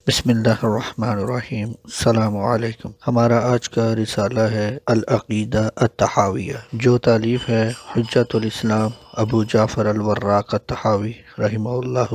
بسم اللہ الرحمن الرحیم۔ السلام علیکم۔ ہمارا آج کا رسالہ ہے العقیدہ الطحاویہ، جو تالیف ہے حجت الاسلام ابو جعفر الوراق الطحاوی رحمہ اللہ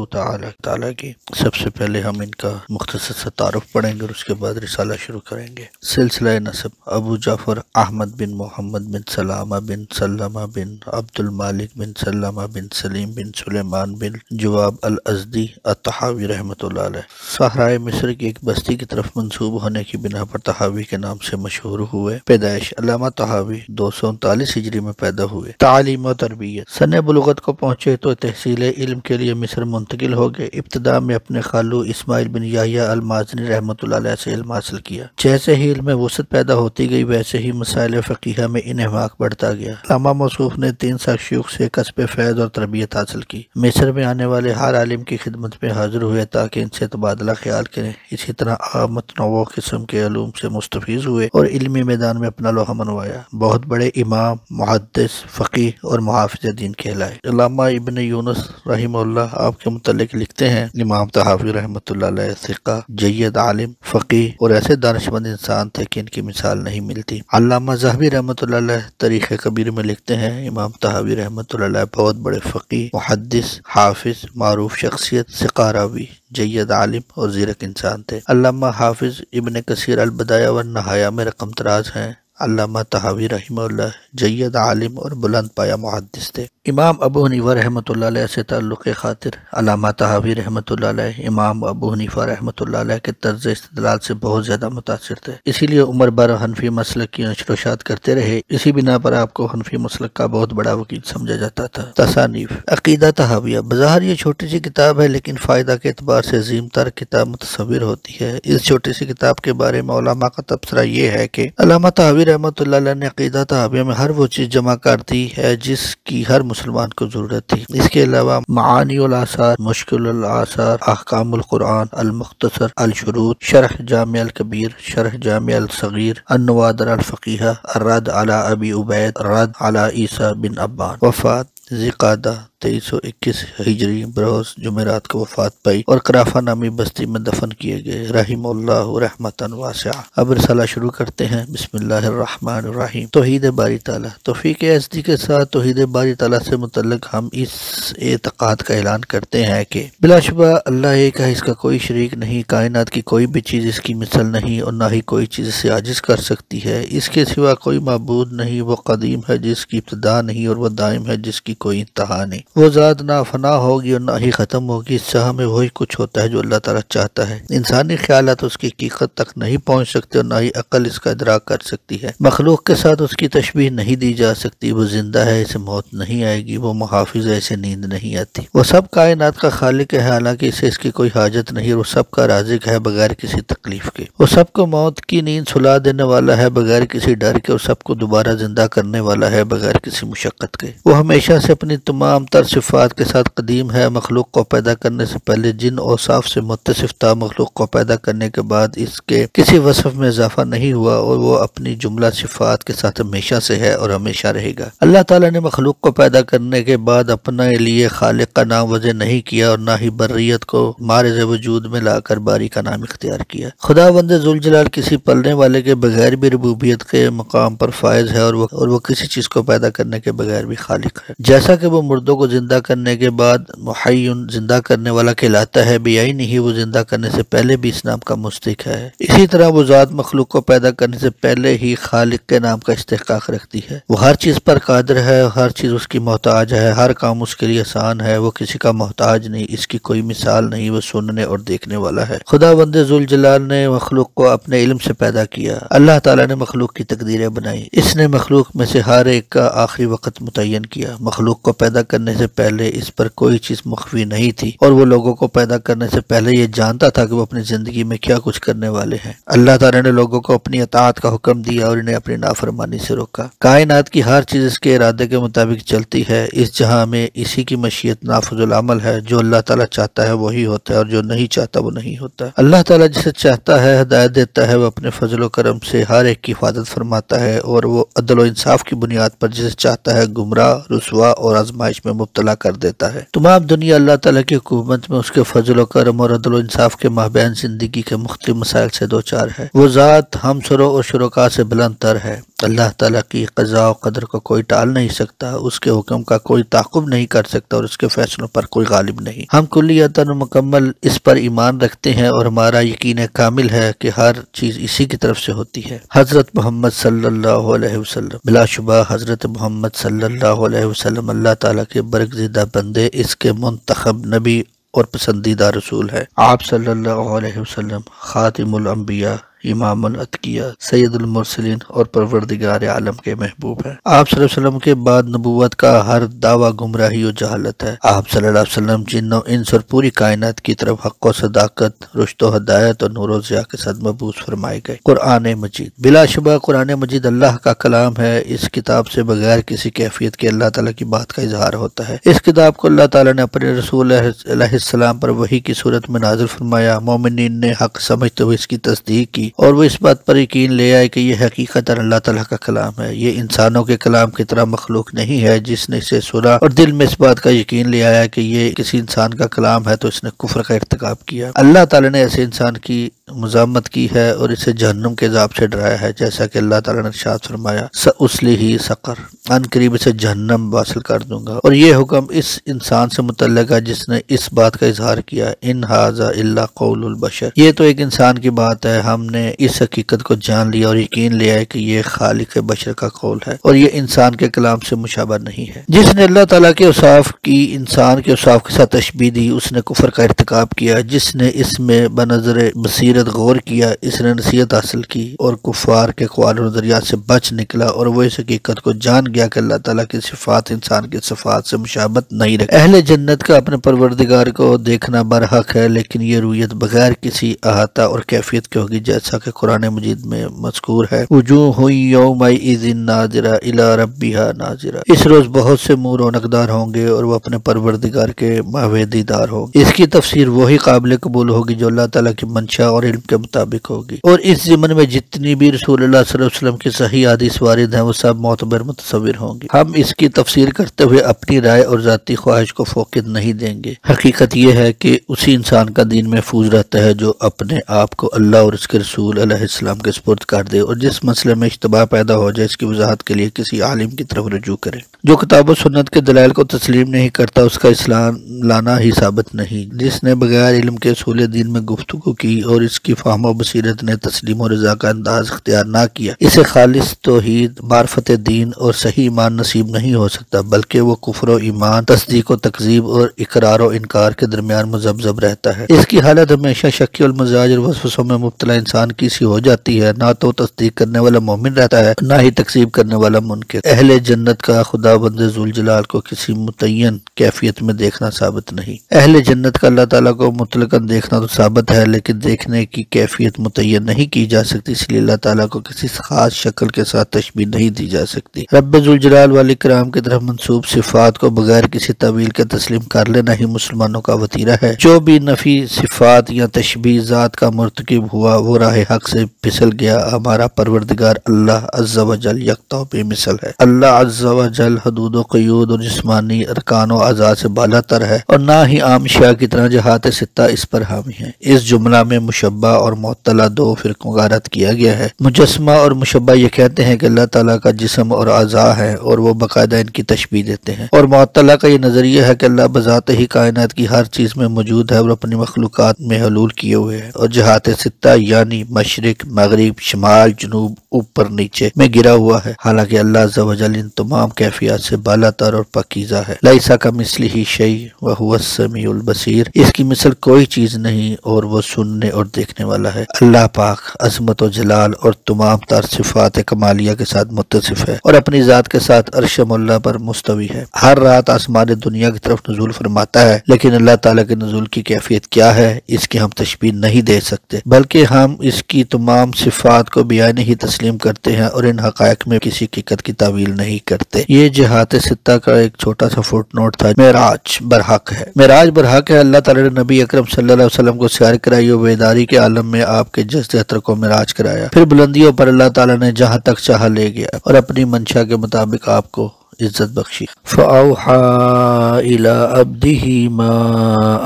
تعالیٰ کی۔ سب سے پہلے ہم ان کا مختصر سا تعارف پڑھیں گے اور اس کے بعد رسالہ شروع کریں گے۔ سلسلہ نسب: ابو جعفر احمد بن محمد بن سلامہ بن سلمہ بن عبد المالک بن سلمہ بن سلیم بن سلیمان بن جواب الازدی الطحاوی رحمۃ اللہ علیہ صحرائے مصر کی ایک بستی کی طرف منسوب ہونے کی بنا پر طحاوی کے نام سے مشہور ہوئے۔ پیدائش: علامہ طحاوی 239 ہجری میں پیدا ہوئے۔ تعلیم و تربیت: سن بلوغت کو پہنچے تو تحصیل علم کے لیے مصر منتقل ہو گئے۔ ابتدا میں اپنے خالو اسماعیل بن یحییٰ المازنی رحمۃ اللہ علیہ سے علم حاصل کیا۔ جیسے ہی علم میں وسعت پیدا ہوتی گئی ویسے ہی مسائل فقیہ میں انہماک بڑھتا گیا۔ علامہ موصوف نے 3 سال شیوخ سے کسب فیض اور تربیت حاصل کی۔ مصر میں آنے والے ہر عالم کی خدمت میں حاضر ہوئے تاکہ ان سے تبادلہ خیال کریں۔ اسی طرح آپ متنوع قسم کے علوم سے مستفیض ہوئے اور علمی میدان میں اپنا لوہا منوایا۔ بہت بڑے امام، محدث، فقیہ اور محافظ دین کہلائے۔ علامہ ابن یونس رحمہ اللہ آپ کے متعلق لکھتے ہیں: امام طحاوی رحمۃ اللہ علیہ ثقہ، جید عالم، فقیہ اور ایسے دانشمند انسان تھے کہ ان کی مثال نہیں ملتی۔ علامہ ذہبی رحمۃ اللہ علیہ تاریخ کبیر میں لکھتے ہیں: امام طحاوی رحمۃ اللہ علیہ بہت بڑے فقیہ، محدث، حافظ، معروف شخصیت، ثقہ راوی، جید عالم اور زیرک انسان تھے۔ علامہ حافظ ابن کثیر البدایہ والنہایہ میں رقم طراز ہیں۔ علامہ طحاوی رحمہ اللہ جید عالم اور بلند پایہ محدث تھے۔ امام ابو حنیفہ رحمۃ اللہ علیہ سے تعلق خاطر: علامہ طحاوی رحمۃ اللہ علیہ امام ابو حنیفہ رحمۃ اللہ علیہ کے طرز استدلال سے بہت زیادہ متاثر تھے، اسی لیے عمر بھر حنفی مسلک کی نشر و اشاعت کرتے رہے۔ اسی بنا پر آپ کو حنفی مسلک کا بہت بڑا وکیل سمجھا جاتا تھا۔ تصانیف: عقیدہ طحاویہ بظاہر یہ چھوٹی سی کتاب ہے لیکن فائدہ کے اعتبار سے عظیم تر کتاب متصور ہوتی ہے۔ اس چھوٹی سی کتاب کے بارے میں علماء کا تبصرہ یہ ہے کہ علامہ طحاوی رحمۃ اللہ علیہ نے عقیدہ طحاویہ میں ہر وہ چیز جمع کر دی ہے جس کی ہر مسلمان کو ضرورت تھی۔ اس کے علاوہ معانی الآثار، مشکل الآثار، احکام القرآن، المختصر، الشروط، شرح جامع الکبیر، شرح جامع الصغیر، النوادر الفقیہ، الرد علی ابی عبید، الرد علی عیسیٰ بن ابان۔ وفات: ذی-قعدہ 2321 ہجری بروز جمعرات کو وفات پائی اور قرافہ نامی بستی میں دفن کیے گئے، رحمہ اللہ رحمتاً واسعہ۔ اب رسالہ شروع کرتے ہیں۔ بسم اللہ الرحمن الرحیم۔ توحید باری تعالیٰ۔ توفیق ازدی کے ساتھ توحید باری تعالیٰ سے متعلق ہم اس اعتقاد کا اعلان کرتے ہیں کہ بلا شبہ اللہ ایک ہے، اس کا کوئی شریک نہیں، کائنات کی کوئی بھی چیز اس کی مثل نہیں اور نہ ہی کوئی چیز اسے عاجز کر سکتی ہے۔ اس کے سوا کوئی معبود نہیں، وہ قدیم ہے جس کی ابتدا نہیں اور وہ دائم ہے جس کی کوئی انتہا نہیں۔ وہ ذات نہ فنا ہوگی اور نہ ہی ختم ہوگی۔ اس جہاں میں وہی کچھ ہوتا ہے جو اللہ تعالیٰ چاہتا ہے۔ انسانی خیالات اس کی حقیقت تک نہیں پہنچ سکتے اور نہ ہی عقل اس کا ادراک کر سکتی ہے۔ مخلوق کے ساتھ اس کی تشبیہ نہیں دی جا سکتی۔ وہ زندہ ہے، اسے موت نہیں آئے گی، وہ محافظ ہے، اسے نیند نہیں آتی۔ وہ سب کائنات کا خالق ہے، حالانکہ اسے اس کی کوئی حاجت نہیں، اور وہ سب کا رازق ہے بغیر کسی تکلیف کے۔ وہ سب کو موت کی نیند سلا دینے والا ہے بغیر کسی ڈر کے، اور سب کو دوبارہ زندہ کرنے والا ہے بغیر کسی مشقت کے۔ وہ ہمیشہ سے اپنی تمام تر صفات کے ساتھ قدیم ہے۔ مخلوق کو پیدا کرنے سے پہلے جن اوصاف سے متصف تھا، مخلوق کو پیدا کرنے کے بعد اس کے کسی وصف میں اضافہ نہیں ہوا، اور وہ اپنی جملہ صفات کے ساتھ ہمیشہ سے ہے اور ہمیشہ رہے گا۔ اللہ تعالیٰ نے مخلوق کو پیدا کرنے کے بعد اپنے لیے خالق کا نام وضع نہیں کیا اور نہ ہی بریت کو معرض وجود میں لا کر باری کا نام اختیار کیا۔ خداوند ذوالجلال کسی پلنے والے کے بغیر بھی ربوبیت کے مقام پر فائز ہے، اور وہ کسی چیز کو پیدا کرنے کے بغیر بھی خالق ہے۔ جیسا کہ وہ مردوں کو زندہ کرنے کے بعد محیّن زندہ کرنے والا کہلاتا ہے، بیائی ہی وہ زندہ کرنے سے پہلے بھی اس نام کا مستحق ہے۔ اسی طرح وہ ذات مخلوق کو پیدا کرنے سے پہلے ہی خالق کے نام کا استحقاق رکھتی ہے۔ وہ ہر چیز پر قادر ہے، ہر چیز اس کی محتاج ہے، ہر کام اس کے لیے آسان ہے، وہ کسی کا محتاج نہیں، اس کی کوئی مثال نہیں، وہ سننے اور دیکھنے والا ہے۔ خداوند ذوالجلال نے مخلوق کو اپنے علم سے پیدا کیا۔ اللہ تعالیٰ نے مخلوق کی تقدیریں بنائی۔ اس نے مخلوق میں سے ہر ایک کا آخری وقت متعین کیا۔ مخلوق کو پیدا کرنے سے پہلے اس پر کوئی چیز مخفی نہیں تھی، اور وہ لوگوں کو پیدا کرنے سے پہلے یہ جانتا تھا کہ وہ اپنی زندگی میں کیا کچھ کرنے والے ہیں۔ اللہ تعالیٰ نے لوگوں کو اپنی اطاعت کا حکم دیا اور انہیں اپنی نافرمانی سے روکا۔ کائنات کی ہر چیز اس کے ارادے کے مطابق چلتی ہے۔ اس جہاں میں اسی کی مشیت نافذ العمل ہے۔ جو اللہ تعالیٰ چاہتا ہے وہی ہوتا ہے، اور جو نہیں چاہتا وہ نہیں ہوتا۔ اللہ تعالیٰ جسے چاہتا ہے ہدایت دیتا ہے، وہ اپنے فضل و کرم سے ہر ایک کی حفاظت فرماتا ہے، اور وہ عدل و انصاف کی بنیاد پر جسے چاہتا ہے گمراہ، رسوا اور آزمائش میں مبتلا کر دیتا ہے۔ تمام دنیا اللہ تعالیٰ کی حکومت میں اس کے فضل و کرم اور عدل و انصاف کے مابین زندگی کے مختلف مسائل سے دوچار ہے۔ وہ ذات ہم سروں اور شرکا سے بلند تر ہے۔ اللہ تعالیٰ کی قضاء و قدر کو کوئی ٹال نہیں سکتا، اس کے حکم کا کوئی تعاقب نہیں کر سکتا اور اس کے فیصلوں پر کوئی غالب نہیں۔ ہم کلیتاً مکمل اس پر ایمان رکھتے ہیں اور ہمارا یقین کامل ہے کہ ہر چیز اسی کی طرف سے ہوتی ہے۔ حضرت محمد صلی اللہ علیہ وسلم، بلا شبہ حضرت محمد صلی اللہ علیہ وسلم اللہ تعالیٰ کے برگزیدہ بندے، اس کے منتخب نبی اور پسندیدہ رسول ہے۔ آپ صلی اللہ علیہ وسلم خاتم الانبیاء، امام الاتقیاء، سید المرسلین اور پروردگار عالم کے محبوب ہیں۔ آپ صلی اللہ علیہ وسلم کے بعد نبوت کا ہر دعویٰ گمراہی و جہالت ہے۔ آپ صلی اللہ علیہ وسلم جن و انس اور پوری کائنات کی طرف حق و صداقت، رشد و ہدایت اور نور و ضیاء کے ساتھ مبعوث فرمائے گئے۔ قرآن مجید، بلا شبہ قرآن مجید اللہ کا کلام ہے۔ اس کتاب سے بغیر کسی کیفیت کے اللہ تعالیٰ کی بات کا اظہار ہوتا ہے۔ اس کتاب کو اللہ تعالیٰ نے اپنے رسول علیہ السلام پر وحی کی صورت میں نازل فرمایا۔ مومنین نے حق سمجھتے ہوئے اس کی تصدیق کی اور وہ اس بات پر یقین لے آئے کہ یہ حقیقت اللہ تعالیٰ کا کلام ہے۔ یہ انسانوں کے کلام کی طرح مخلوق نہیں ہے۔ جس نے اسے سنا اور دل میں اس بات کا یقین لے آیا کہ یہ کسی انسان کا کلام ہے تو اس نے کفر کا ارتکاب کیا۔ اللہ تعالیٰ نے ایسے انسان کی مذمت کی ہے اور اسے جہنم کے عذاب سے ڈرایا ہے، جیسا کہ اللہ تعالیٰ نے ارشاد فرمایا سأصلہ سقر، ان قریب اسے جہنم واصل کر دوں گا۔ اور یہ حکم اس انسان سے متعلق ہے جس نے اس بات کا اظہار کیا، ان ھذا الا قول البشر، یہ تو ایک انسان کی بات ہے۔ ہم نے اس حقیقت کو جان لیا اور یقین لیا ہے کہ یہ خالق بشر کا قول ہے اور یہ انسان کے کلام سے مشابہ نہیں ہے۔ جس نے اللہ تعالیٰ کے اوصاف کی انسان کے اوصاف کے ساتھ تشبیہ دی، اس نے کفر کا ارتکاب کیا۔ جس نے اس میں بنظر بصیرت غور کیا، اس نے نصیحت حاصل کی اور کفار کے اقوال و نظریات سے بچ نکلا اور وہ اس حقیقت کو جان گیا کہ اللہ تعالیٰ کی صفات انسان کی صفات سے مشابہت نہیں رکھتی۔ اہل جنت کا اپنے پروردگار کو دیکھنا برحق ہے، لیکن یہ رویت بغیر کسی احاطہ اور کیفیت کے ہوگی، جیسا کہ قرآن مجید میں مذکور ہے وجوہ یومئذ ناظرہ الی ربہا ناظرہ، اس روز بہت سے منہ رونقدار ہوں گے اور وہ اپنے پروردگار کے ماوے دیدار ہوں گے۔ اس کی تفسیر وہی قابل قبول ہوگی جو اللہ تعالیٰ کی منشا اور علم کے مطابق ہوگی، اور اس ضمن میں جتنی بھی رسول اللہ صلی اللہ علیہ وسلم کی صحیح حدیث وارد ہیں وہ سب معتبر متصور ہوں گی۔ ہم اس کی تفسیر کرتے ہوئے اپنی رائے اور ذاتی خواہش کو فوقیت نہیں دیں گے۔ حقیقت یہ ہے کہ اسی انسان کا دین محفوظ رہتا ہے جو اپنے آپ کو اللہ اور اس کے رسول علیہ السلام کے سپرد کر دے اور جس مسئلے میں اشتباہ پیدا ہو جائے اس کی وضاحت کے لیے کسی عالم کی طرف رجوع کرے۔ جو کتاب و سنت کے دلائل کو تسلیم نہیں کرتا اس کا اسلام لانا ہی ثابت نہیں۔ جس نے بغیر علم کے اصول دین میں گفتگو کی اور اس کی فہم و بصیرت نے تسلیم و رضا کا انداز اختیار نہ کیا، اسے خالص توحید، معرفت دین اور صحیح ایمان نصیب نہیں ہو سکتا، بلکہ وہ کفر و ایمان، تصدیق و تکذیب اور اقرار و انکار کے درمیان مذبذب رہتا ہے۔ اس کی حالت ہمیشہ شکی المزاج اور وسوسوں میں مبتلا انسان کی سی ہو جاتی ہے۔ نہ تو تصدیق کرنے والا مومن رہتا ہے، نہ ہی تکذیب کرنے والا منکر۔ اہل جنت کا خدا بند ذوالجلال کو کسی متعین کیفیت میں دیکھنا ثابت نہیں۔ اہل جنت کا اللہ تعالیٰ کو مطلقاً دیکھنا تو ثابت ہے، لیکن دیکھنے کی کیفیت متعین نہیں کی جا سکتی، اس لیے اللہ تعالیٰ کو کسی خاص شکل کے ساتھ تشبیہ نہیں دی جا سکتی۔ رب ذوالجلال والی کرام کی طرف منسوب صفات کو بغیر کسی تعویل کے تسلیم کر لینا ہی مسلمانوں کا وتیرہ ہے۔ جو بھی نفی صفات یا تشبیہ ذات کا مرتکب ہوا وہ راہ حق سے پھسل گیا۔ ہمارا پروردگار اللہ عز و جل یکتا و بے مثل ہے۔ اللہ عز و جل حدود و قیود اور جسمانی ارکان و اعضاء سے بالا تر ہے اور نہ ہی عام اشیاء کی طرح جہات ستہ اس پر حاوی ہیں۔ اس جملہ میں مشبہ اور معطلہ دو فرقوں کا رد کیا گیا ہے۔ مجسمہ اور مشبہ یہ کہتے ہیں کہ اللہ تعالیٰ کا جسم اور اعضاء ہے اور وہ باقاعدہ ان کی تشبیہ دیتے ہیں، اور معطلہ کا یہ نظریہ ہے کہ اللہ بذات ہی کائنات کی ہر چیز میں موجود ہے اور اپنی مخلوقات میں حلول کیے ہوئے ہے، اور جہات ستہ یعنی مشرق، مغرب، شمال، جنوب، اوپر نیچے میں گرا ہوا ہے، حالانکہ اللہ عز و جل ان تمام کیفیات سے بالا تر اور پاکیزہ ہے۔ لیس کمثلہ شیء وہو السمیع البصیر، اس کی مثل کوئی چیز نہیں اور وہ سننے اور دیکھنے والا ہے۔ اللہ پاک عظمت و جلال اور تمام تر صفات کمالیہ کے ساتھ متصف ہے اور اپنی ذات کے ساتھ عرش مولا پر مستوی ہے۔ ہر رات آسمان دنیا کی طرف نزول فرماتا ہے، لیکن اللہ تعالیٰ کے نزول کی کیفیت کیا ہے اس کی ہم تشبیہ نہیں دے سکتے، بلکہ ہم اس کی تمام صفات کو بیان ہی تسلیم کرتے ہیں اور ان حقائق میں کسی حقیقت کی تعویل نہیں کرتے۔ یہ جہات ستہ کا ایک چھوٹا سا فٹ نوٹ تھا۔ معراج برحق ہے، معراج برحق ہے۔ اللہ تعالیٰ نے نبی اکرم صلی اللہ علیہ وسلم کو سیر کرائی اور بیداری کے عالم میں آپ کے جسد اطہر کو معراج کرایا، پھر بلندیوں پر اللہ تعالیٰ نے جہاں تک چاہا لے گیا اور اپنی منشا کے مطابق آپ کو عزت بخشی۔ فَأَوْحَى إِلَىٰ عَبْدِهِ مَا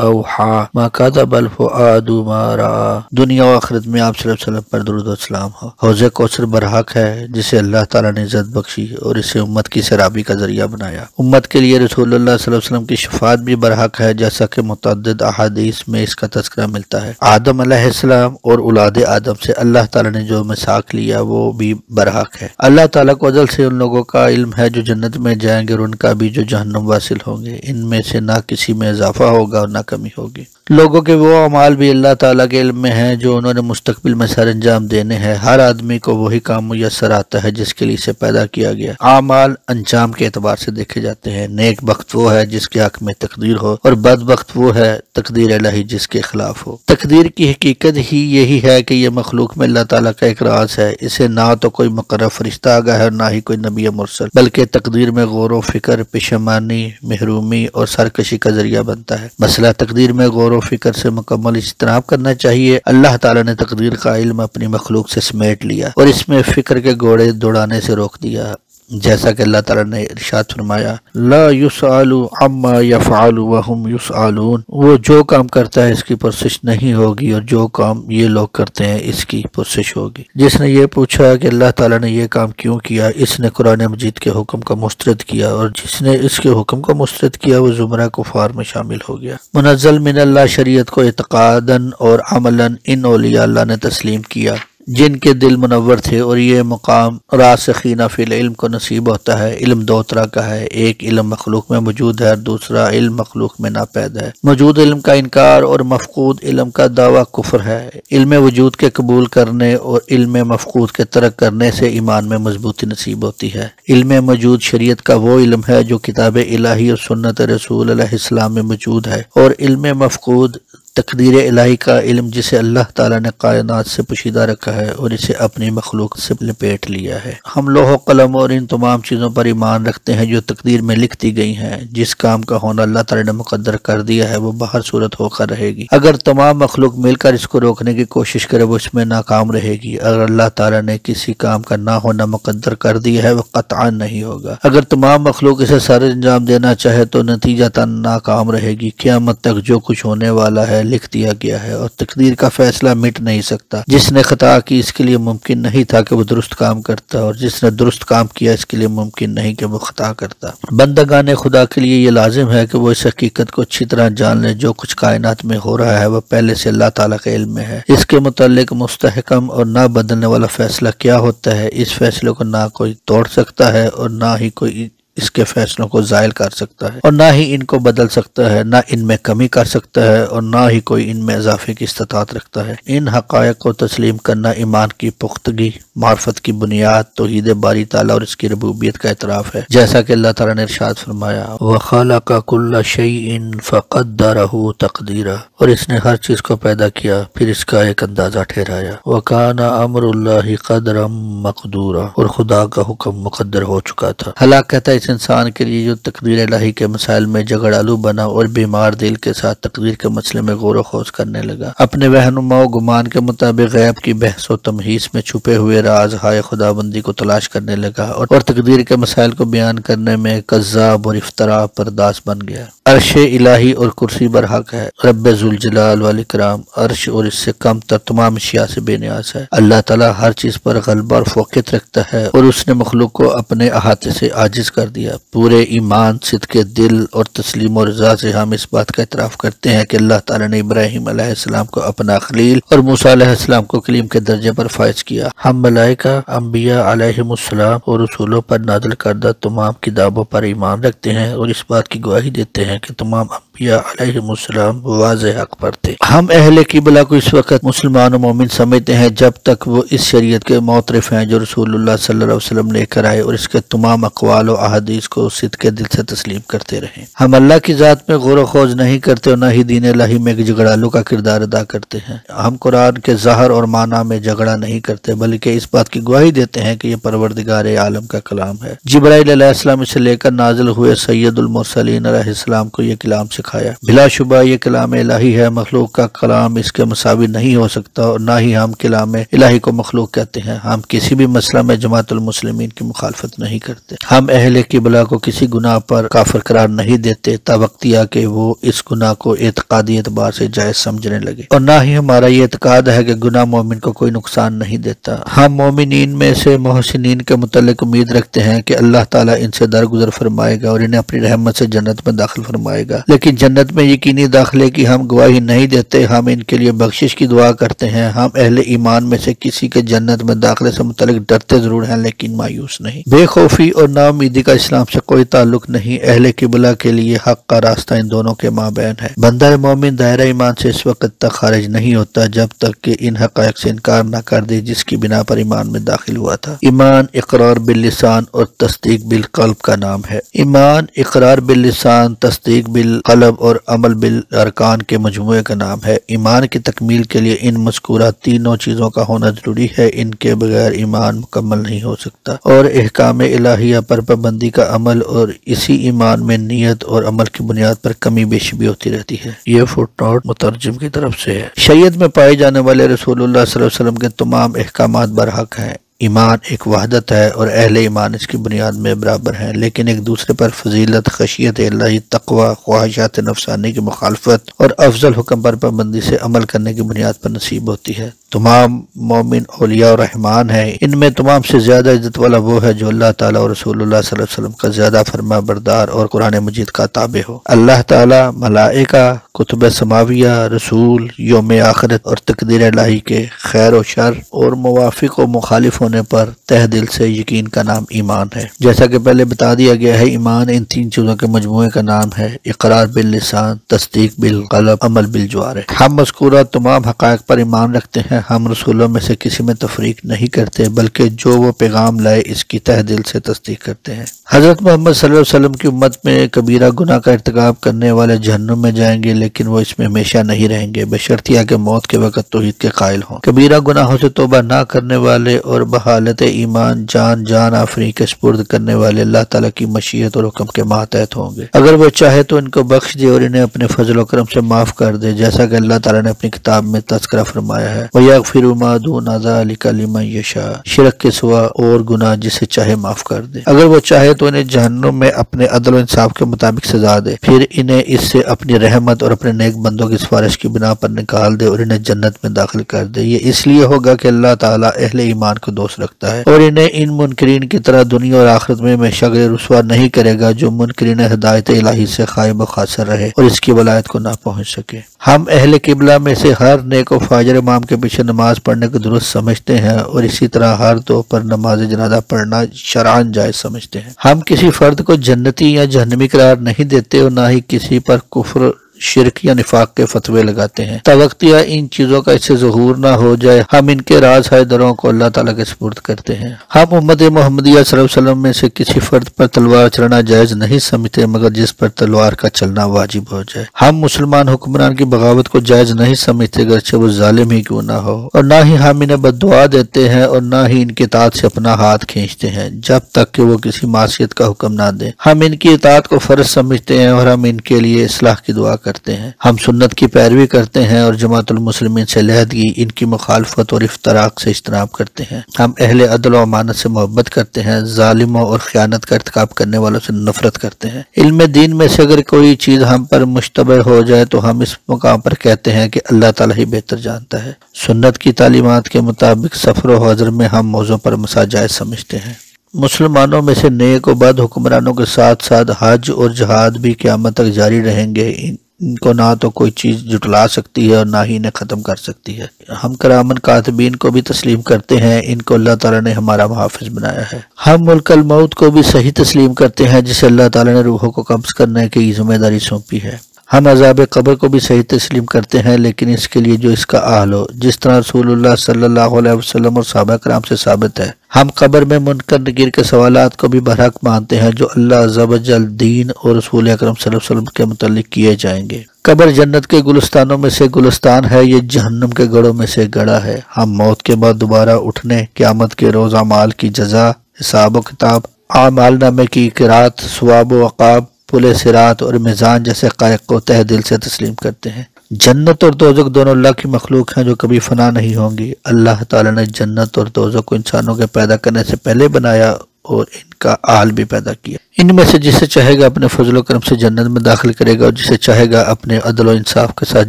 أَوْحَىٰ مَا كَذَبَ الْفُؤَادُ مَا رَأَىٰ۔ دنیا و آخرت میں آپ صلی اللہ علیہ وسلم پر درود و سلام ہو۔ حوض کوثر برحق ہے جسے اللہ تعالیٰ نے عزت بخشی اور اسے امت کی سیرابی کا ذریعہ بنایا۔ امت کے لیے رسول اللہ صلی اللہ علیہ وسلم کی شفاعت بھی برحق ہے، جیسا کہ متعدد احادیث میں اس کا تذکرہ ملتا ہے۔ آدم علیہ السلام اور اولاد آدم سے اللہ تعالیٰ نے جو میثاق لیا وہ بھی برحق ہے۔ اللہ تعالیٰ کو ازل سے ان لوگوں کا علم ہے جو جنت میں جائیں گے اور ان کا بھی جو جہنم واصل ہوں گے، ان میں سے نہ کسی میں اضافہ ہوگا اور نہ کمی ہوگی۔ لوگوں کے وہ اعمال بھی اللہ تعالیٰ کے علم میں ہیں جو انہوں نے مستقبل میں سر انجام دینے ہیں۔ ہر آدمی کو وہی کام میسر آتا ہے جس کے لیے اسے پیدا کیا گیا۔ اعمال انجام کے اعتبار سے دیکھے جاتے ہیں۔ نیک بخت وہ ہے جس کے حق میں تقدیر ہو، اور بد بخت وہ ہے تقدیر الہی جس کے خلاف ہو۔ تقدیر کی حقیقت ہی یہی ہے کہ یہ مخلوق میں اللہ تعالیٰ کا ایک راز ہے۔ اسے نہ تو کوئی مقرر فرشتہ آگاہ ہے اور نہ ہی کوئی نبی مرسل، بلکہ تقدیر میں غور و فکر، پشیمانی، محرومی اور سرکشی کا ذریعہ بنتا ہے۔ مسئلہ تقدیر میں غور و فکر سے مکمل اجتناب کرنا چاہیے۔ اللہ تعالیٰ نے تقدیر کا علم اپنی مخلوق سے سمیٹ لیا اور اس میں فکر کے گھوڑے دوڑانے سے روک دیا، جیسا کہ اللہ تعالیٰ نے ارشاد فرمایا لا یسأل عما یفعل وهم یسألون، وہ جو کام کرتا ہے اس کی پرسش نہیں ہوگی اور جو کام یہ لوگ کرتے ہیں اس کی پرسش ہوگی۔ جس نے یہ پوچھا کہ اللہ تعالیٰ نے یہ کام کیوں کیا، اس نے قرآن مجید کے حکم کا مسترد کیا، اور جس نے اس کے حکم کا مسترد کیا وہ زمرہ کفار میں شامل ہو گیا۔ منزل من اللہ شریعت کو اعتقاداً اور عملاً ان اولیاء اللہ نے تسلیم کیا جن کے دل منور تھے، اور یہ مقام راسخین فی العلم کو نصیب ہوتا ہے۔ علم دو طرح کا ہے، ایک علم مخلوق میں موجود ہے اور دوسرا علم مخلوق میں ناپید ہے۔ موجود علم کا انکار اور مفقود علم کا دعویٰ کفر ہے۔ علم وجود کے قبول کرنے اور علم مفقود کے ترک کرنے سے ایمان میں مضبوطی نصیب ہوتی ہے۔ علم موجود شریعت کا وہ علم ہے جو کتاب الہی اور سنت رسول علیہ السلام میں موجود ہے، اور علم مفقود تقدیر الہی کا علم جسے اللہ تعالیٰ نے کائنات سے پوشیدہ رکھا ہے اور اسے اپنی مخلوق سے لپیٹ لیا ہے۔ ہم لوح و قلم اور ان تمام چیزوں پر ایمان رکھتے ہیں جو تقدیر میں لکھ دی گئی ہیں۔ جس کام کا ہونا اللہ تعالیٰ نے مقدر کر دیا ہے وہ بہر صورت ہو کر رہے گی۔ اگر تمام مخلوق مل کر اس کو روکنے کی کوشش کرے وہ اس میں ناکام رہے گی۔ اگر اللہ تعالیٰ نے کسی کام کا نہ ہونا مقدر کر دیا ہے وہ قطعاً نہیں ہوگا۔ اگر تمام مخلوق اسے سر انجام دینا چاہے تو نتیجتاً ناکام رہے گی۔ قیامت تک جو کچھ ہونے والا ہے لکھ دیا گیا ہے اور تقدیر کا فیصلہ مٹ نہیں سکتا۔ جس نے خطا کی اس کے لیے ممکن نہیں تھا کہ وہ درست کام کرتا، اور جس نے درست کام کیا اس کے لیے ممکن نہیں کہ وہ خطا کرتا۔ بندگان خدا کے لیے یہ لازم ہے کہ وہ اس حقیقت کو اچھی طرح جان لیں جو کچھ کائنات میں ہو رہا ہے وہ پہلے سے اللہ تعالیٰ کے علم میں ہے۔ اس کے متعلق مستحکم اور نہ بدلنے والا فیصلہ کیا ہوتا ہے، اس فیصلے کو نہ کوئی توڑ سکتا ہے اور نہ ہی کوئی اس کے فیصلوں کو زائل کر سکتا ہے، اور نہ ہی ان کو بدل سکتا ہے، نہ ان میں کمی کر سکتا ہے اور نہ ہی کوئی ان میں اضافے کی استطاعت رکھتا ہے۔ ان حقائق کو تسلیم کرنا ایمان کی پختگی، معرفت کی بنیاد، توحید باری تعالیٰ اور اس کی ربوبیت کا اعتراف ہے، جیسا کہ اللہ تعالیٰ نے ارشاد فرمایا وَخَلَقَ كُلَّ شَيْءٍ فَقَدَّرَهُ تَقْدِيرًا، اور اس نے ہر چیز کو پیدا کیا پھر اس کا ایک اندازہ ٹھہرایا۔ وَكَانَ أَمْرُ اللَّهِ قَدْرًا مَقْدُورًا، اور خدا کا حکم مقدر ہو چکا تھا۔ ہلاکت ہے اس انسان کے لیے جو تقدیر الہی کے مسائل میں جھگڑالو بنا اور بیمار دل کے ساتھ تقدیر کے مسئلے میں غور و خوض کرنے لگا۔ اپنے وہم و گمان کے مطابق غیب کی بحث و تمہیس میں چھپے ہوئے راز ہائے خدا بندی کو تلاش کرنے لگا اور تقدیر کے مسائل کو بیان کرنے میں کذاب اور افتراء پرداز بن گیا۔ عرش الہی اور کرسی برحق ہے۔ رب ذوالجلال والاکرام عرش اور اس سے کم تر تمام اشیاء سے بے نیاز ہے۔ اللہ تعالیٰ ہر چیز پر غلبہ اور فوقیت رکھتا ہے اور اس نے مخلوق کو اپنے احاطے سے عاجز کر دیا۔ پورے ایمان، صدق دل اور تسلیم و رضا سے ہم اس بات کا اعتراف کرتے ہیں کہ اللہ تعالیٰ نے ابراہیم علیہ السلام کو اپنا خلیل اور موسیٰ علیہ السلام کو کلیم کے درجے پر فائز کیا۔ ہم ملائکہ، انبیاء علیہم السلام اور رسولوں پر نازل کردہ تمام کتابوں پر ایمان رکھتے ہیں اور اس بات کی گواہی دیتے ہیں کہ تمام انبیاء علیہم السلام واضح حق پر تھے۔ ہم اہل قبلہ کو اس وقت مسلمان و مومن سمجھتے ہیں جب تک وہ اس شریعت کے معترف ہیں جو رسول اللہ صلی اللہ علیہ وسلم لے کر آئے اور اس کے تمام اقوال و احادیث کو صدق دل سے تسلیم کرتے رہیں۔ ہم اللہ کی ذات میں غور و خوض نہیں کرتے اور نہ ہی دین الہی میں جھگڑالو کا کردار ادا کرتے ہیں۔ ہم قرآن کے ظاہر اور معنی میں جھگڑا نہیں کرتے بلکہ اس بات کی گواہی دیتے ہیں کہ یہ پروردگار عالم کا کلام ہے۔ جبرائیل علیہ السلام اسے لے کر نازل ہوئے سید المرسلین علیہ السلام کو یہ کلام سکھایا۔ بلا شبہ یہ کلام الہی ہے، مخلوق کا کلام اس کے مساوی نہیں ہو سکتا اور نہ ہی ہم کلام الہی کو مخلوق کہتے ہیں۔ ہم کسی بھی مسئلہ میں جماعت المسلمین کی مخالفت نہیں کرتے۔ ہم اہل قبلہ کو کسی گناہ پر کافر قرار نہیں دیتے تا وقت آ کہ وہ اس گناہ کو اعتقادی اعتبار سے جائز سمجھنے لگے، اور نہ ہی ہمارا یہ اعتقاد ہے کہ گناہ مومن کو کوئی نقصان نہیں دیتا۔ ہم مومنین میں سے محسنین کے متعلق امید رکھتے ہیں کہ اللہ تعالیٰ ان سے درگزر فرمائے گا اور انہیں اپنی رحمت سے جنت میں داخل فرمائے گا، لیکن جنت میں یقینی داخلے کی ہم گواہی نہیں دیتے، ہم ان کے لیے بخشش کی دعا کرتے ہیں۔ ہم اہل ایمان میں سے کسی کے جنت میں داخلے سے متعلق ڈرتے ضرور ہیں لیکن مایوس نہیں۔ بے خوفی اور نا امیدی کا اسلام سے کوئی تعلق نہیں، اہل قبلہ کے لیے حق کا راستہ ان دونوں کے مابین ہے۔ بندہ مومن دائرہ ایمان سے اس وقت تک خارج نہیں ہوتا جب تک کہ ان حقائق سے انکار نہ کر دے جس کی بنا پر ایمان میں داخل ہوا تھا۔ ایمان اقرار باللسان اور تصدیق بالقلب کا نام ہے۔ ایمان اقرار باللسان، تصدیق بالقلب اور عمل بالارکان کے مجموعے کا نام ہے۔ ایمان کی تکمیل کے لیے ان مذکورہ تینوں چیزوں کا ہونا ضروری ہے، ان کے بغیر ایمان مکمل نہیں ہو سکتا، اور احکام الہیہ پر پابندی کا عمل اور اسی ایمان میں نیت اور عمل کی بنیاد پر کمی بیشی بھی ہوتی رہتی ہے۔ یہ فٹ نوٹ مترجم کی طرف سے ہے۔ شریعت میں پائے جانے والے رسول اللہ صلی اللہ علیہ وسلم کے تمام احکامات برحق ہیں۔ ایمان ایک وحدت ہے اور اہل ایمان اس کی بنیاد میں برابر ہیں، لیکن ایک دوسرے پر فضیلت، خشیت الہی، تقوی، خواہشات نفسانی کی مخالفت اور افضل حکم پر پابندی سے عمل کرنے کی بنیاد پر نصیب ہوتی ہے۔ تمام مومن اولیاء اور رحمان ہیں، ان میں تمام سے زیادہ عزت والا وہ ہے جو اللہ تعالیٰ اور رسول اللہ صلی اللہ علیہ وسلم کا زیادہ فرما بردار اور قرآن مجید کا تابع ہو۔ اللہ تعالیٰ، ملائکہ، کتب سماویہ، رسول، یوم آخرت اور تقدیر الہی کے خیر و شر اور موافق و مخالف ہونے پر تہ دل سے یقین کا نام ایمان ہے۔ جیسا کہ پہلے بتا دیا گیا ہے، ایمان ان تین چیزوں کے مجموعے کا نام ہے: اقرار باللسان، تصدیق بالقلب، عمل بالجوارح۔ ہم مذکورہ تمام حقائق پر ایمان رکھتے ہیں، ہم رسولوں میں سے کسی میں تفریق نہیں کرتے بلکہ جو وہ پیغام لائے اس کی تہ دل سے تصدیق کرتے ہیں۔ حضرت محمد صلی اللہ علیہ وسلم کی امت میں کبیرہ گناہ کا ارتکاب کرنے والے جہنم میں جائیں گے، لیکن وہ اس میں ہمیشہ نہیں رہیں گے بشرطیہ کہ موت کے وقت توحید کے قائل ہوں۔ کبیرہ گناہوں سے توبہ نہ کرنے والے اور بحالت ایمان جان آفرین کے سپرد کرنے والے اللہ تعالیٰ کی مشیت اور حکم کے ماتحت ہوں گے۔ اگر وہ چاہے تو ان کو بخش دے اور انہیں اپنے فضل و کرم سے معاف کر دے، جیسا کہ اللہ تعالیٰ نے اپنی کتاب میں تذکرہ فرمایا ہے، وَيَغْفِرُ مَا دُونَ ذَلِكَ لِمَن يَشَاءُ، شرک کے سوا اور گناہ جسے چاہے معاف کر دے۔ اگر وہ چاہے تو انہیں جہنم میں اپنے عدل و انصاف کے مطابق سزا دے، پھر انہیں اس سے اپنی رحمت اور اپنے نیک بندوں کی سفارش کی بنا پر نکال دے اور انہیں جنت میں داخل کر دے۔ یہ اس لیے ہوگا کہ اللہ تعالیٰ اہل ایمان کو دوست رکھتا ہے اور انہیں ان منکرین کی طرح دنیا اور آخرت میں ہمیشہ رسوا نہیں کرے گا جو منکرین ہدایت الہی سے خائب و خاسر رہے اور اس کی ولایت کو نہ پہنچ سکے۔ ہم اہل قبلہ میں سے ہر نیک و فاجر امام کے پیچھے نماز پڑھنے کو درست سمجھتے ہیں اور اسی طرح ہر دو پر نماز جنازہ پڑھنا شرعاً جائز سمجھتے ہیں۔ ہم کسی فرد کو جنتی یا جہنمی قرار نہیں دیتے اور نہ ہی کسی پر کفر، شرک یا نفاق کے فتوے لگاتے ہیں۔ توقع ان چیزوں کا اس سے ظہور نہ ہو جائے ہم ان کے راز ہے دروں کو اللہ تعالیٰ کے سپرد کرتے ہیں۔ ہم امت محمدیہ صلی اللہ علیہ وسلم میں سے کسی فرد پر تلوار چلانا جائز نہیں سمجھتے مگر جس پر تلوار کا چلنا واجب ہو جائے۔ ہم مسلمان حکمران کی بغاوت کو جائز نہیں سمجھتے گرچہ وہ ظالم ہی کیوں نہ ہو، اور نہ ہی ہم انہیں بددعا دیتے ہیں اور نہ ہی ان کی اطاعت سے اپنا ہاتھ کھینچتے ہیں جب تک کہ وہ کسی معصیت کا حکم نہ دیں۔ ہم ان کی اطاعت کو فرض سمجھتے ہیں اور ہم ان کے لیے اصلاح کی دعا کرتے ہیں۔ ہم سنت کی پیروی کرتے ہیں اور جماعت المسلمین سے علیحدگی، ان کی مخالفت اور افتراق سے اجتناب کرتے ہیں۔ ہم اہل عدل و امانت سے محبت کرتے ہیں، ظالموں اور خیانت کا ارتکاب کرنے والوں سے نفرت کرتے ہیں۔ علم دین میں سے اگر کوئی چیز ہم پر مشتبہ ہو جائے تو ہم اس مقام پر کہتے ہیں کہ اللہ تعالیٰ ہی بہتر جانتا ہے۔ سنت کی تعلیمات کے مطابق سفر و حضر میں ہم موضوع پر مساجائز سمجھتے ہیں۔ مسلمانوں میں سے نیک و بد حکمرانوں کے ساتھ ساتھ حج اور جہاد بھی قیامت تک جاری رہیں گے۔ ان کو نہ تو کوئی چیز جٹلا سکتی ہے اور نہ ہی انہیں ختم کر سکتی ہے۔ ہم کرامن کاتبین کو بھی تسلیم کرتے ہیں، ان کو اللہ تعالیٰ نے ہمارا محافظ بنایا ہے۔ ہم ملک الموت کو بھی صحیح تسلیم کرتے ہیں جسے اللہ تعالیٰ نے روحوں کو قبض کرنے کی ذمہ داری سونپی ہے۔ ہم عذاب قبر کو بھی صحیح تسلیم کرتے ہیں لیکن اس کے لیے جو اس کا اہل ہو، جس طرح رسول اللہ صلی اللہ علیہ وسلم اور صحابہ کرام سے ثابت ہے۔ ہم قبر میں منکر نکیر کے سوالات کو بھی برحق مانتے ہیں جو اللہ عز و جل دین اور رسول اکرم صلی اللہ علیہ وسلم کے متعلق کیے جائیں گے۔ قبر جنت کے گلستانوں میں سے گلستان ہے، یہ جہنم کے گڑھوں میں سے گڑھا ہے۔ ہم موت کے بعد دوبارہ اٹھنے، قیامت کے روز اعمال کی جزا، حساب و کتاب، اعمال نامے کی قرات، ثواب و عقاب، پل صراط اور میزان جیسے حقائق کو تہ دل سے تسلیم کرتے ہیں۔ جنت اور دوزخ دونوں اللہ کی مخلوق ہیں جو کبھی فنا نہیں ہوں گی۔ اللہ تعالیٰ نے جنت اور دوزخ کو انسانوں کے پیدا کرنے سے پہلے بنایا اور ان کا آل بھی پیدا کیا۔ ان میں سے جسے چاہے گا اپنے فضل و کرم سے جنت میں داخل کرے گا اور جسے چاہے گا اپنے عدل و انصاف کے ساتھ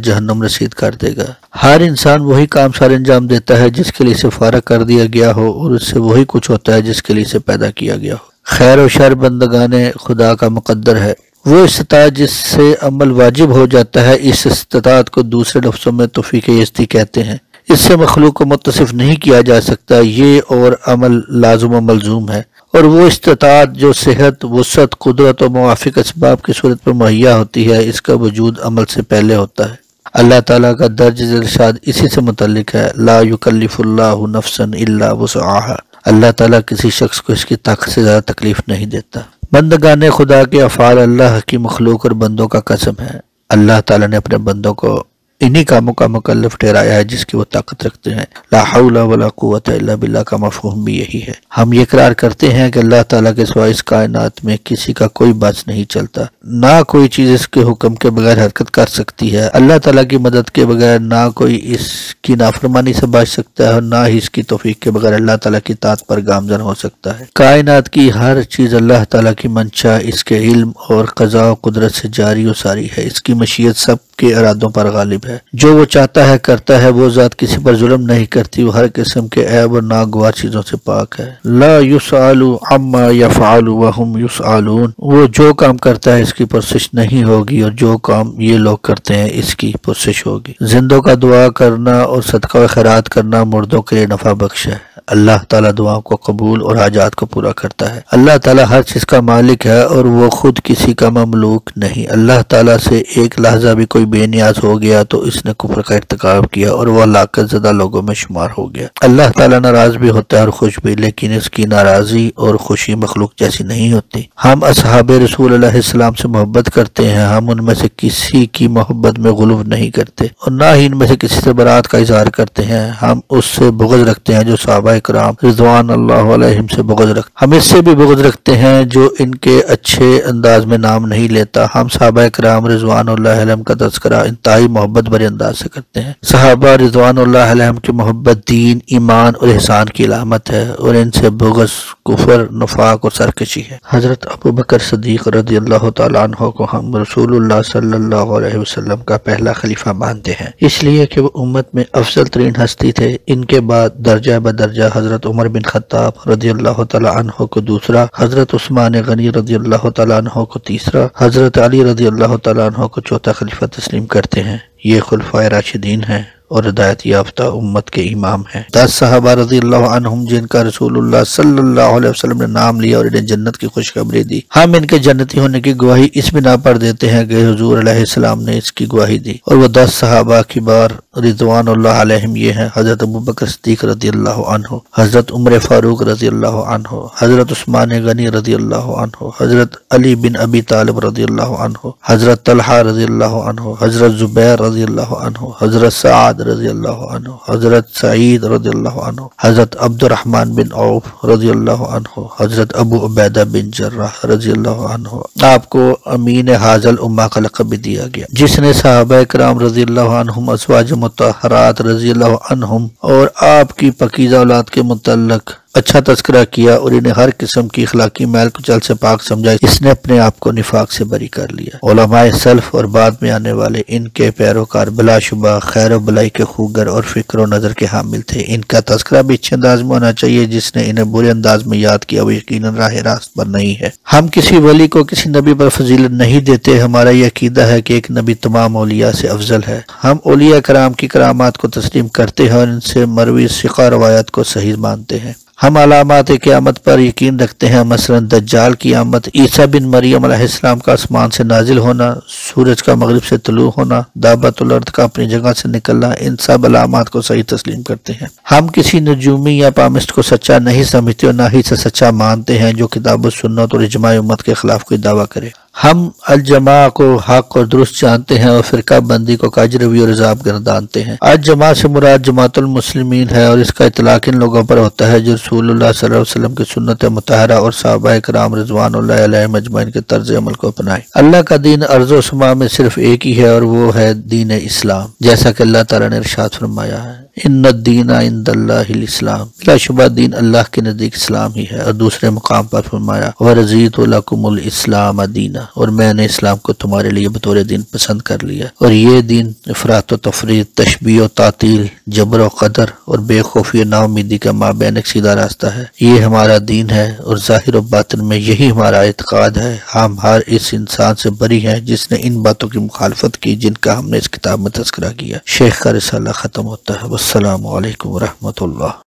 جہنم رسید کر دے گا۔ ہر انسان وہی کام سارے انجام دیتا ہے جس کے لیے اسے فارغ کر دیا گیا ہو، اور اس سے وہی کچھ ہوتا ہے جس کے لیے اسے پیدا کیا گیا ہو۔ خیر و شر بندگان خدا کا مقدر ہے۔ وہ استطاعت جس سے عمل واجب ہو جاتا ہے، اس استطاعت کو دوسرے لفظوں میں توفیق یزدی کہتے ہیں۔ اس سے مخلوق کو متصف نہیں کیا جا سکتا، یہ اور عمل لازم و ملزوم ہے۔ اور وہ استطاعت جو صحت، وسعت، قدرت و موافق اسباب کی صورت پر مہیا ہوتی ہے، اس کا وجود عمل سے پہلے ہوتا ہے۔ اللہ تعالیٰ کا درج ذیل ارشاد اسی سے متعلق ہے، لا یکلف اللہ نفسا الا وسعها۔ اللہ تعالیٰ کسی شخص کو اس کی طاقت سے زیادہ تکلیف نہیں دیتا۔ بندگان خدا کے افعال اللہ کی مخلوق اور بندوں کا قسم ہے۔ اللہ تعالیٰ نے اپنے بندوں کو انہی کاموں کا مکلف ٹھہرایا ہے جس کی وہ طاقت رکھتے ہیں۔ لا حول ولا قوت الا باللہ کا مفہوم بھی یہی ہے۔ ہم یہ اقرار کرتے ہیں کہ اللہ تعالیٰ کے سوا اس کائنات میں کسی کا کوئی بس نہیں چلتا، نہ کوئی چیز اس کے حکم کے بغیر حرکت کر سکتی ہے۔ اللہ تعالیٰ کی مدد کے بغیر نہ کوئی اس کی نافرمانی سے بچ سکتا ہے، اور نہ ہی اس کی توفیق کے بغیر اللہ تعالیٰ کی اطاعت پر گامزن ہو سکتا ہے۔ کائنات کی ہر چیز اللہ تعالیٰ کی منشا، اس کے علم اور قضاء و قدرت سے جاری و ساری ہے۔ اس کی مشیت سب کے ارادوں پر غالب ہے۔ جو وہ چاہتا ہے کرتا ہے۔ وہ ذات کسی پر ظلم نہیں کرتی، وہ ہر قسم کے عیب اور ناگوار چیزوں سے پاک ہے۔ لا یسأل عما یفعل وهم یسألون۔ وہ جو کام کرتا ہے اس کی پرسش نہیں ہوگی، اور جو کام یہ لوگ کرتے ہیں اس کی پرسش ہوگی۔ زندوں کا دعا کرنا اور صدقہ و خیرات کرنا مردوں کے لیے نفع بخش ہے۔ اللہ تعالیٰ دعاؤں کو قبول اور حاجات کو پورا کرتا ہے۔ اللہ تعالیٰ ہر چیز کا مالک ہے اور وہ خود کسی کا مملوک نہیں۔ اللہ تعالیٰ سے ایک لحظہ بھی کوئی بے نیاز ہو گیا تو اس نے کفر کا ارتکاب کیا اور وہ ہلاکت زدہ لوگوں میں شمار ہو گیا۔ اللہ تعالیٰ ناراض بھی ہوتا ہے اور خوش بھی، لیکن اس کی ناراضی اور خوشی مخلوق جیسی نہیں ہوتی۔ ہم اصحاب رسول اللہ علیہ السلام سے محبت کرتے ہیں، ہم ان میں سے کسی کی محبت میں غلو نہیں کرتے اور نہ ہی ان میں سے کسی سے برات کا اظہار کرتے ہیں۔ ہم اس سے بغض رکھتے ہیں جو صحابہ کرام رضوان اللہ علیہم سے بغض رکھتے ہیں۔ ہم اس سے بھی بغض رکھتے ہیں جو ان کے اچھے انداز میں نام نہیں لیتا۔ ہم صحابہ کرام رضوان اللہ علیہم کا تذکرہ انتہائی محبت بھرے انداز سے کرتے ہیں۔ صحابہ رضوان اللہ علیہم کی محبت دین، ایمان اور احسان کی علامت ہے، اور ان سے بغض کفر، نفاق اور سرکشی ہے۔ حضرت ابوبکر صدیق رضی اللہ تعالیٰ عنہ کو ہم رسول اللہ صلی اللہ علیہ وسلم کا پہلا خلیفہ مانتے ہیں، اس لیے کہ وہ امت میں افضل ترین ہستی تھے۔ ان کے بعد درجہ بدرجہ حضرت عمر بن خطاب رضی اللہ تعالیٰ عنہ کو دوسرا، حضرت عثمان غنی رضی اللہ تعالیٰ عنہ کو تیسرا، حضرت علی رضی اللہ تعالیٰ عنہ کو چوتھا خلیفہ تسلیم کرتے ہیں۔ یہ خلفائے راشدین ہیں اور ہدایت یافتہ امت کے امام ہیں۔ 10 صحابہ رضی اللہ عنہم جن کا رسول اللہ صلی اللہ علیہ وسلم نے نام لیا اور انہیں جنت کی خوشخبری دی، ہم ان کے جنتی ہونے کی گواہی اس بنا پر دیتے ہیں کہ حضور علیہ السلام نے اس کی گواہی دی۔ اور وہ 10 صحابہ کی بار رضوان اللہ علیہم یہ ہیں: حضرت ابوبکر صدیق رضی اللہ عنہ، حضرت عمر فاروق رضی اللہ عنہ، حضرت عثمان غنی رضی اللہ عنہ، حضرت علی بن ابی طالب رضی اللہ عنہ، حضرت طلحہ رضی اللہ عنہ، حضرت زبیر رضی اللہ عنہ، حضرت سعد رضی اللہ عنہ، حضرت سعید رضی اللہ عنہ، حضرت عبد الرحمن بن عوف رضی اللہ عنہ، حضرت ابو عبیدہ بن جراح رضی اللہ عنہ۔ آپ کو امین حاضر الامہ کا لقب بھی دیا گیا، جس نے صحابہ کرام رضی اللہ عنہم، ازواج مطہرات رضی اللہ عنہم اور آپ کی پاکیزہ اولاد کے متعلق اچھا تذکرہ کیا اور انہیں ہر قسم کی اخلاقی میل کچل سے پاک سمجھا۔ اس نے اپنے آپ کو نفاق سے بری کر لیا۔ علماء سلف اور بعد میں آنے والے ان کے پیروکار بلا شبہ خیر و بلائی کے خوگر اور فکر و نظر کے حامل تھے۔ ان کا تذکرہ بھی اچھے انداز میں ہونا چاہیے، جس نے انہیں برے انداز میں یاد کیا وہ یقیناً راہ راست پر نہیں ہے۔ ہم کسی ولی کو کسی نبی پر فضیلت نہیں دیتے۔ ہمارا یہ عقیدہ ہے کہ ایک نبی تمام اولیاء سے افضل ہے۔ ہم اولیاء کرام کی کرامات کو تسلیم کرتے ہیں اور ان سے مروی ثقہ روایات کو صحیح مانتے ہیں۔ ہم علامات قیامت پر یقین رکھتے ہیں، مثلا دجال کی آمد، عیسیٰ بن مریم علیہ السلام کا آسمان سے نازل ہونا، سورج کا مغرب سے طلوع ہونا، دابۃ الارض کا اپنی جگہ سے نکلنا، ان سب علامات کو صحیح تسلیم کرتے ہیں۔ ہم کسی نجومی یا پامسٹ کو سچا نہیں سمجھتے اور نہ ہی سے سچا مانتے ہیں جو کتاب و سنت اور اجماع امت کے خلاف کوئی دعویٰ کرے۔ ہم الجماع کو حق اور درست جانتے ہیں اور فرقہ بندی کو کاجروی اور عذاب گردانتے ہیں۔ الجماع سے مراد جماعت المسلمین ہے اور اس کا اطلاق ان لوگوں پر ہوتا ہے جو رسول اللہ صلی اللہ علیہ وسلم کی سنت مطہرہ اور صحابہ کرام رضوان اللہ علیہم اجمعین کے طرز عمل کو اپنائیں۔ اللہ کا دین ارض و سما میں صرف ایک ہی ہے اور وہ ہے دین اسلام، جیسا کہ اللہ تعالیٰ نے ارشاد فرمایا ہے: ان الدین عند اللہ الاسلام، بلا شبہ دین اللہ کے نزدیک اسلام ہی ہے۔ اور دوسرے مقام پر فرمایا وَرَضِيتُ لَكُمُ الْإِسْلَامَ دِينًا، اور میں نے اسلام کو تمہارے لیے بطور دین پسند کر لیا۔ اور یہ دین افراط و تفریط، تشبیہ و تعطیل، جبر و قدر اور بے خوفی و ناامیدی کا مابین ایک سیدھا راستہ ہے۔ یہ ہمارا دین ہے اور ظاہر و باطن میں یہی ہمارا اعتقاد ہے۔ ہم ہر اس انسان سے بری ہیں جس نے ان باتوں کی مخالفت کی جن کا ہم نے اس کتاب میں تذکرہ کیا۔ شیخ کا رسالہ ختم ہوتا ہے۔ والسلام علیکم ورحمۃ اللہ۔